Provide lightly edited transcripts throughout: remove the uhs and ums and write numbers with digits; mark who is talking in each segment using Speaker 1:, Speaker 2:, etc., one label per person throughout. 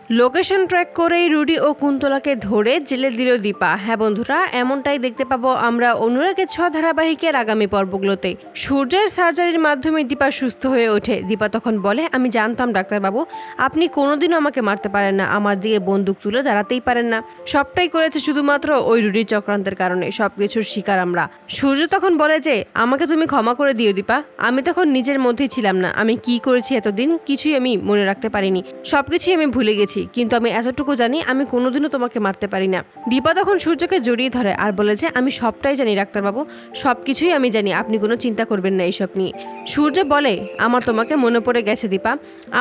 Speaker 1: Location track করেই Rudi ও কুন্তলাকে ধরে জেলে দিল দীপা। হ্যাঁ বন্ধুরা, এমনটাই দেখতে পাবো আমরা অনুরাগের ছোঁয়া ধারাবাহিকের আগামী পর্বগুলোতে। সূর্যের সার্জারির মাধ্যমে দীপা সুস্থ হয়ে ওঠে। দীপা তখন বলে, আমি জানতাম ডাক্তারবাবু, আপনি কোনোদিনও আমাকে মারতে পারেন না, আমার দিকে বন্দুক তুলে দাঁড়াতেই পারেন না। সবটাই করেছে শুধুমাত্র ওই রুডির চক্রান্তের কারণে, সবকিছুর শিকার আমরা। সূর্য তখন বলে যে, আমাকে তুমি ক্ষমা করে দিও দীপা, আমি তখন নিজের মধ্যেই ছিলাম না, আমি কি করেছি এতদিন কিছুই আমি মনে রাখতে পারিনি, সবকিছুই আমি ভুলে গেছি, কিন্তু আমি এতটুকু জানি আমি কোনোদিনও তোমাকে মারতে পারি না। দীপা তখন সূর্যকে জড়িয়ে ধরে আর বলে যে, আমি সবটাই জানি ডাক্তারবাবু, সবকিছুই আমি জানি, আপনি কোনো চিন্তা করবেন না এইসব নিয়ে। সূর্য বলে, আমার তোমাকে মনে পড়ে গেছে দীপা,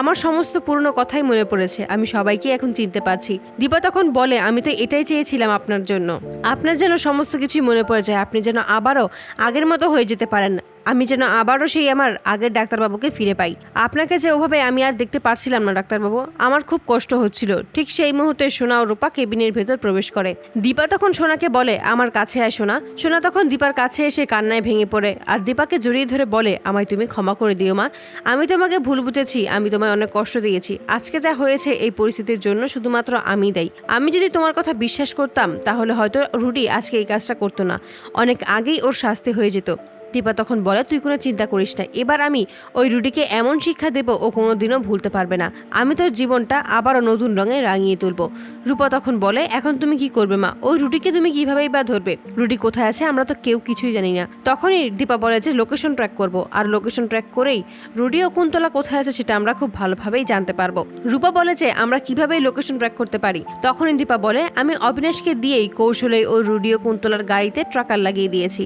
Speaker 1: আমার সমস্ত পুরনো কথাই মনে পড়েছে, আমি সবাইকে এখন চিনতে পারছি। দীপা তখন বলে, আমি তো এটাই চেয়েছিলাম আপনার জন্য, আপনার যেন সমস্ত কিছুই মনে পড়ে যায়, আপনি যেন আবারও আগের মতো হয়ে যেতে পারেন, আমি যেন আবারও সেই আমার আগের ডাক্তারবাবুকে ফিরে পাই। আপনাকে যে ওভাবে আমি আর দেখতে পারছিলাম না ডাক্তারবাবু, আমার খুব কষ্ট হচ্ছিল। ঠিক সেই মুহূর্তে সোনা ও রূপা কেবিনের ভেতর প্রবেশ করে। দীপা তখন সোনাকে বলে, আমার কাছে আয় সোনা। সোনা তখন দীপার কাছে এসে কান্নায় ভেঙে পড়ে আর দীপাকে জড়িয়ে ধরে বলে, আমায় তুমি ক্ষমা করে দিও মা, আমি তোমাকে ভুল বুঝেছি, আমি তোমায় অনেক কষ্ট দিয়েছি, আজকে যা হয়েছে এই পরিস্থিতির জন্য শুধুমাত্র আমি দায়ী। আমি যদি তোমার কথা বিশ্বাস করতাম তাহলে হয়তো রুডি আজকে এই কাজটা করতো না, অনেক আগেই ওর শাস্তি হয়ে যেত। দীপা তখন বলে, তুই কোনো চিন্তা করিস না, এবার আমি ওই রুডিকে এমন শিক্ষা দেব ও কোনোদিনও ভুলতে পারবে না, আমি তোর জীবনটা আবারও নতুন রঙে রাঙিয়ে তুলবো। রূপা তখন বলে, এখন তুমি কি করবে মা, ওই রুডিকে তুমি কিভাবেই বা ধরবে, রুডি কোথায় আছে আমরা তো কেউ কিছুই জানি না। তখনই দীপা বলে যে, লোকেশন ট্র্যাক করব, আর লোকেশন ট্র্যাক করেই রুডি ও কুন্তলা কোথায় আছে সেটা আমরা খুব ভালোভাবেই জানতে পারবো। রূপা বলে যে, আমরা কিভাবেই লোকেশন ট্র্যাক করতে পারি। তখনই দীপা বলে, আমি অবিনাশকে দিয়েই কৌশলে ওই রুডি ও কুন্তলার গাড়িতে ট্রাকার লাগিয়ে দিয়েছি,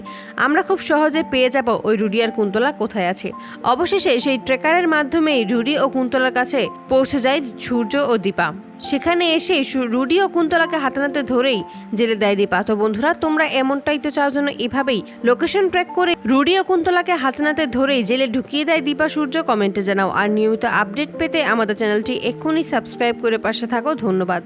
Speaker 1: আমরা খুব সহজে পেয়ে যাব ওই রুডি আর কুন্তলা কোথায় আছে। অবশেষে সেই ট্রেকারের মাধ্যমেই রুডি ও কুন্তলার কাছে পৌঁছে যায় সূর্য ও দীপা। সেখানে এসে রুডি ও কুন্তলাকে হাতে নাতে ধরেই জেলে দেয় দীপা। তো বন্ধুরা, তোমরা এমনটাই তো চাও যেন এভাবেই লোকেশন ট্র্যাক করে রুডি ও কুন্তলাকে হাতে নাতে ধরেই জেলে ঢুকিয়ে দেয় দীপা সূর্য? কমেন্টে জানাও। আর নিয়মিত আপডেট পেতে আমাদের চ্যানেলটি এক্ষুনি সাবস্ক্রাইব করে পাশে থাকো। ধন্যবাদ।